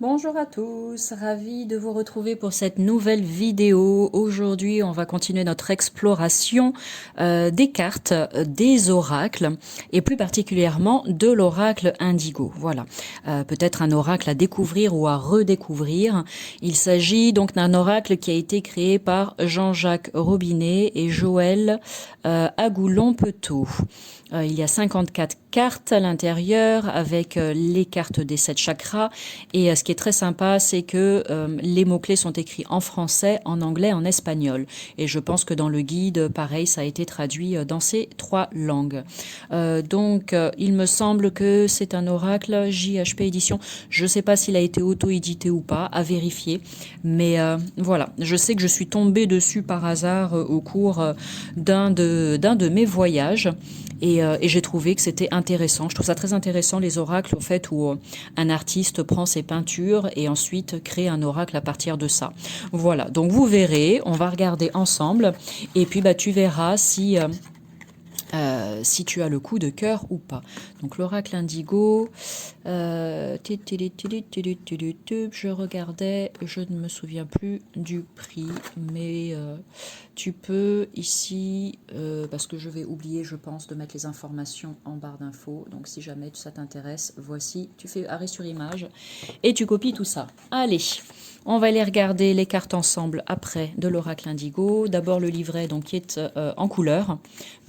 Bonjour à tous, ravi de vous retrouver pour cette nouvelle vidéo. Aujourd'hui, on va continuer notre exploration des cartes, des oracles et plus particulièrement de l'oracle Indigo. Voilà, peut-être un oracle à découvrir ou à redécouvrir. Il s'agit donc d'un oracle qui a été créé par Jean-Jacques Robinet et Joël Agoulon-Petot. Il y a 54 cartes à l'intérieur avec les cartes des 7 chakras. Et ce qui est très sympa, c'est que les mots-clés sont écrits en français, en anglais, en espagnol. Et je pense que dans le guide, pareil, ça a été traduit dans ces 3 langues. Donc, il me semble que c'est un oracle JHP Édition. Je ne sais pas s'il a été auto-édité ou pas, à vérifier. Mais voilà, je sais que je suis tombée dessus par hasard au cours d'un de mes voyages. Et j'ai trouvé que c'était intéressant. Je trouve ça très intéressant, les oracles, au fait, où un artiste prend ses peintures et ensuite crée un oracle à partir de ça. Voilà, donc vous verrez, on va regarder ensemble. Et puis, tu verras si tu as le coup de cœur ou pas. Donc l'oracle indigo, je regardais, je ne me souviens plus du prix, mais tu peux ici, parce que je vais oublier, je pense, de mettre les informations en barre d'infos. Donc si jamais ça t'intéresse, voici, tu fais arrêt sur image et tu copies tout ça. Allez, on va aller regarder les cartes ensemble après de l'oracle indigo. D'abord le livret donc, qui est en couleur,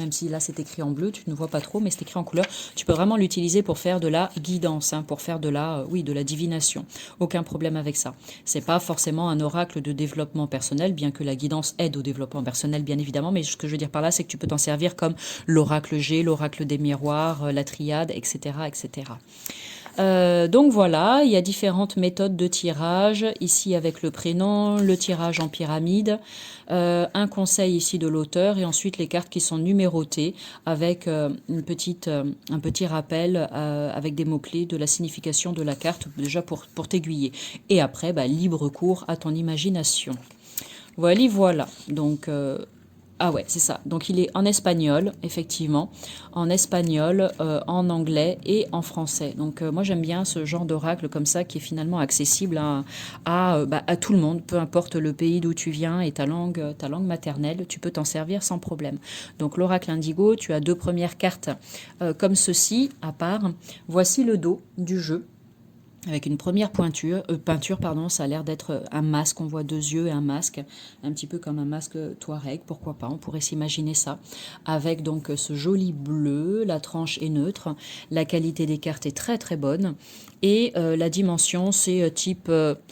même si là c'est écrit en bleu, tu ne vois pas trop, mais c'est écrit en couleur. Tu peux vraiment l'utiliser pour faire de la guidance, hein, pour faire de la, oui, de la divination. Aucun problème avec ça. C'est pas forcément un oracle de développement personnel, bien que la guidance aide au développement personnel, bien évidemment, mais ce que je veux dire par là, c'est que tu peux t'en servir comme l'oracle G, l'oracle des miroirs, la triade, etc., etc. Donc voilà, il y a différentes méthodes de tirage, ici avec le prénom, le tirage en pyramide, un conseil ici de l'auteur et ensuite les cartes qui sont numérotées avec un petit rappel avec des mots-clés de la signification de la carte déjà pour t'aiguiller. Et après, libre cours à ton imagination. Voilà. Donc, ah ouais, c'est ça. Donc il est en espagnol, effectivement, en espagnol, en anglais et en français. Donc moi j'aime bien ce genre d'oracle comme ça qui est finalement accessible à tout le monde, peu importe le pays d'où tu viens et ta langue maternelle, tu peux t'en servir sans problème. Donc l'oracle indigo, tu as 2 premières cartes comme ceci, à part. Voici le dos du jeu. Avec une première peinture, ça a l'air d'être un masque, on voit 2 yeux et un masque, un petit peu comme un masque Touareg, pourquoi pas, on pourrait s'imaginer ça. Avec donc ce joli bleu, la tranche est neutre, la qualité des cartes est très très bonne, et la dimension c'est type, ouais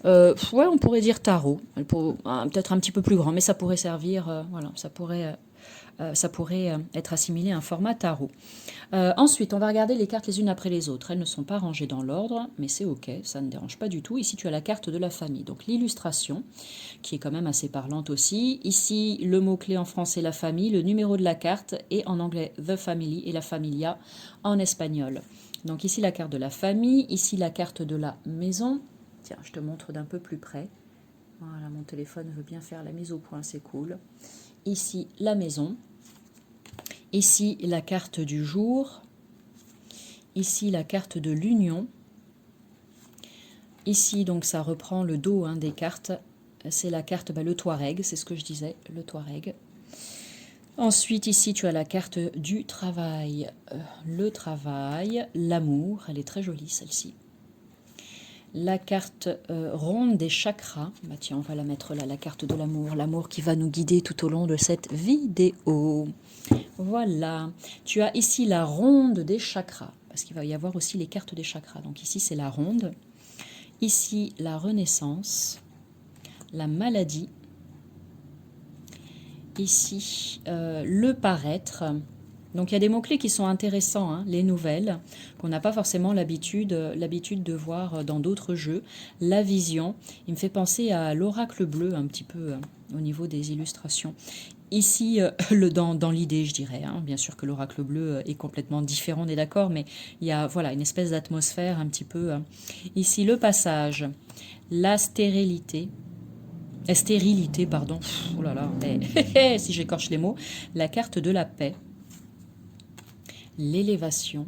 on pourrait dire tarot, peut-être un petit peu plus grand, mais ça pourrait servir, voilà, ça pourrait être assimilé à un format tarot. Ensuite, on va regarder les cartes les unes après les autres. Elles ne sont pas rangées dans l'ordre, mais c'est ok, ça ne dérange pas du tout. Ici, tu as la carte de la famille, donc l'illustration, qui est quand même assez parlante aussi. Ici, le mot-clé en français, la famille, le numéro de la carte, et en anglais, the family, et la familia en espagnol. Donc ici, la carte de la famille, ici, la carte de la maison. Tiens, je te montre d'un peu plus près. Voilà, mon téléphone veut bien faire la mise au point, c'est cool. Ici, la maison. Ici, la carte du jour. Ici, la carte de l'union. Ici, donc, ça reprend le dos des cartes. C'est la carte, le Touareg, c'est ce que je disais, le Touareg. Ensuite, ici, tu as la carte du travail. Le travail, l'amour, elle est très jolie, celle-ci. La carte ronde des chakras. Tiens, on va la mettre là, la carte de l'amour. L'amour qui va nous guider tout au long de cette vidéo. Voilà. Tu as ici la ronde des chakras. Parce qu'il va y avoir aussi les cartes des chakras. Donc ici, c'est la ronde. Ici, la renaissance. La maladie. Ici, le paraître. Donc il y a des mots-clés qui sont intéressants, hein, les nouvelles, qu'on n'a pas forcément l'habitude de voir dans d'autres jeux. La vision, il me fait penser à l'oracle bleu un petit peu au niveau des illustrations. Ici, dans l'idée, je dirais, hein, bien sûr que l'oracle bleu est complètement différent, on est d'accord, mais il y a voilà, une espèce d'atmosphère un petit peu. Ici, le passage, la stérilité. Stérilité, pardon. Oh là là, si j'écorche les mots. La carte de la paix. L'élévation,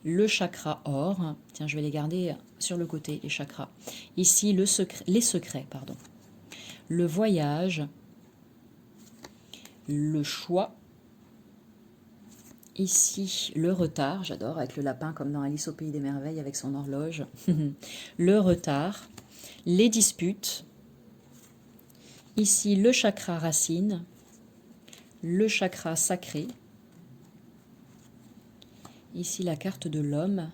le chakra or. Tiens, je vais les garder sur le côté, les chakras. Ici, les secrets, pardon. Le voyage, le choix. Ici, le retard. J'adore avec le lapin comme dans Alice au Pays des Merveilles avec son horloge. Le retard. Les disputes. Ici, le chakra racine. Le chakra sacré. Ici, la carte de l'homme.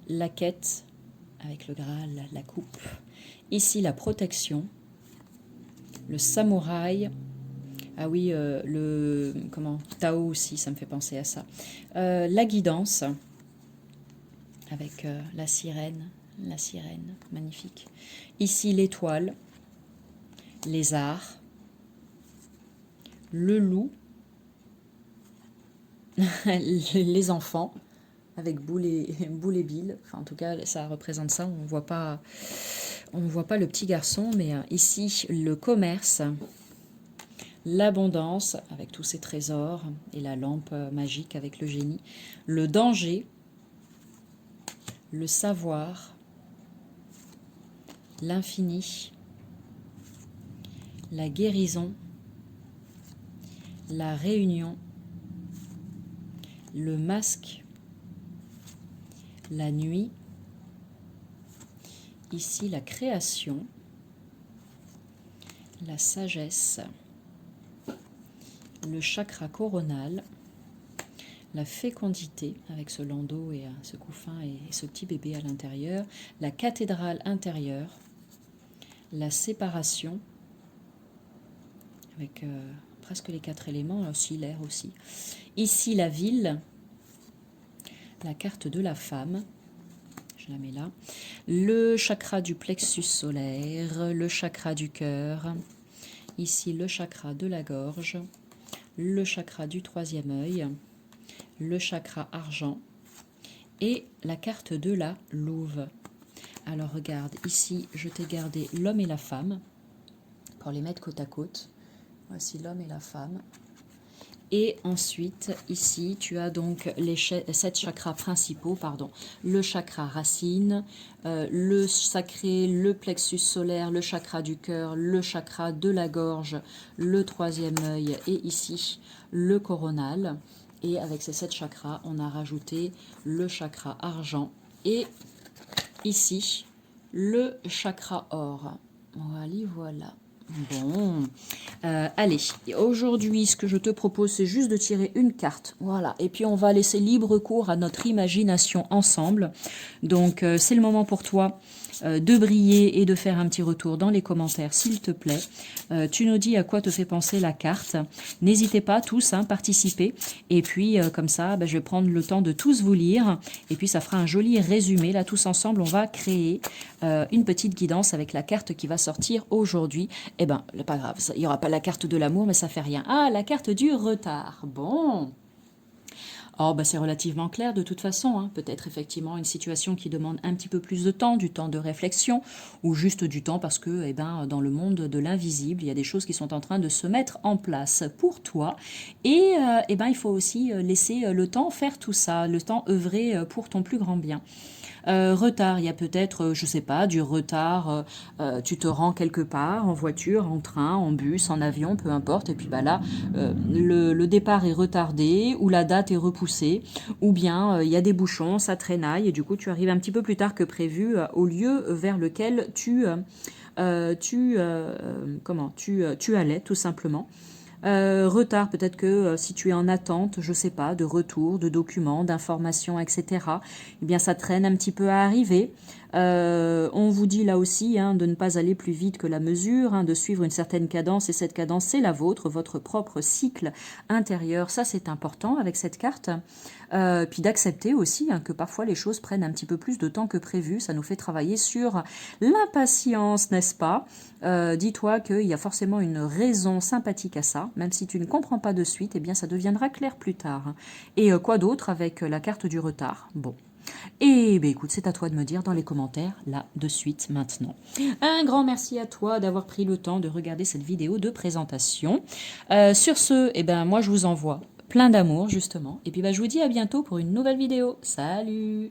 La quête avec le Graal, la coupe. Ici, la protection. Le samouraï. Ah oui, Tao aussi, ça me fait penser à ça. La guidance, avec la sirène, magnifique. Ici, l'étoile, les arts, le loup, les enfants, avec Boule et Bill. Enfin, en tout cas, ça représente ça. On ne voit pas le petit garçon, mais ici, le commerce, l'abondance avec tous ces trésors et la lampe magique avec le génie, le danger, le savoir, l'infini, la guérison, la réunion, le masque, la nuit, ici la création, la sagesse, le chakra coronal, la fécondité avec ce landau et ce couffin et ce petit bébé à l'intérieur, la cathédrale intérieure, la séparation avec presque les 4 éléments, aussi l'air aussi. Ici la ville, la carte de la femme, je la mets là, le chakra du plexus solaire, le chakra du cœur, ici le chakra de la gorge, le chakra du 3e œil, le chakra argent et la carte de la louve. Alors regarde, ici je t'ai gardé l'homme et la femme pour les mettre côte à côte. Voici l'homme et la femme. Et ensuite, ici, tu as donc les 7 chakras principaux, le chakra racine, le sacré, le plexus solaire, le chakra du cœur, le chakra de la gorge, le 3e œil et ici, le coronal. Et avec ces 7 chakras, on a rajouté le chakra argent et ici, le chakra or. Voilà. Bon, allez, aujourd'hui ce que je te propose c'est juste de tirer une carte, voilà, et puis on va laisser libre cours à notre imagination ensemble. Donc c'est le moment pour toi de briller et de faire un petit retour dans les commentaires s'il te plaît. Tu nous dis à quoi te fait penser la carte, n'hésitez pas tous à participer, et puis comme ça je vais prendre le temps de tous vous lire, et puis ça fera un joli résumé, là tous ensemble on va créer une petite guidance avec la carte qui va sortir aujourd'hui. Eh ben, pas grave, il n'y aura pas la carte de l'amour, mais ça fait rien. Ah, la carte du retard. Bon. Oh, bah, c'est relativement clair de toute façon. Hein. Peut-être effectivement une situation qui demande un petit peu plus de temps, du temps de réflexion, ou juste du temps parce que eh ben, dans le monde de l'invisible, il y a des choses qui sont en train de se mettre en place pour toi. Et eh ben, il faut aussi laisser le temps faire tout ça, le temps œuvrer pour ton plus grand bien. Retard, il y a peut-être, je sais pas, du retard, tu te rends quelque part en voiture, en train, en bus, en avion, peu importe, et puis bah là, le départ est retardé, ou la date est repoussée, ou bien il y a des bouchons, ça traînaille, et du coup tu arrives un petit peu plus tard que prévu au lieu vers lequel tu allais, tout simplement. Retard, peut-être que si tu es en attente, je sais pas, de retour, de documents, d'informations, etc., eh bien ça traîne un petit peu à arriver. On vous dit là aussi de ne pas aller plus vite que la mesure, de suivre une certaine cadence, et cette cadence c'est la vôtre, votre propre cycle intérieur, ça c'est important avec cette carte. Puis d'accepter aussi que parfois les choses prennent un petit peu plus de temps que prévu, ça nous fait travailler sur l'impatience, n'est-ce pas? Dis-toi qu'il y a forcément une raison sympathique à ça, même si tu ne comprends pas de suite, eh bien ça deviendra clair plus tard. Et quoi d'autre avec la carte du retard? Bon. Et ben écoute, c'est à toi de me dire dans les commentaires, là, de suite, maintenant. Un grand merci à toi d'avoir pris le temps de regarder cette vidéo de présentation. Sur ce, eh ben moi je vous envoie plein d'amour justement. Et puis bah, je vous dis à bientôt pour une nouvelle vidéo. Salut!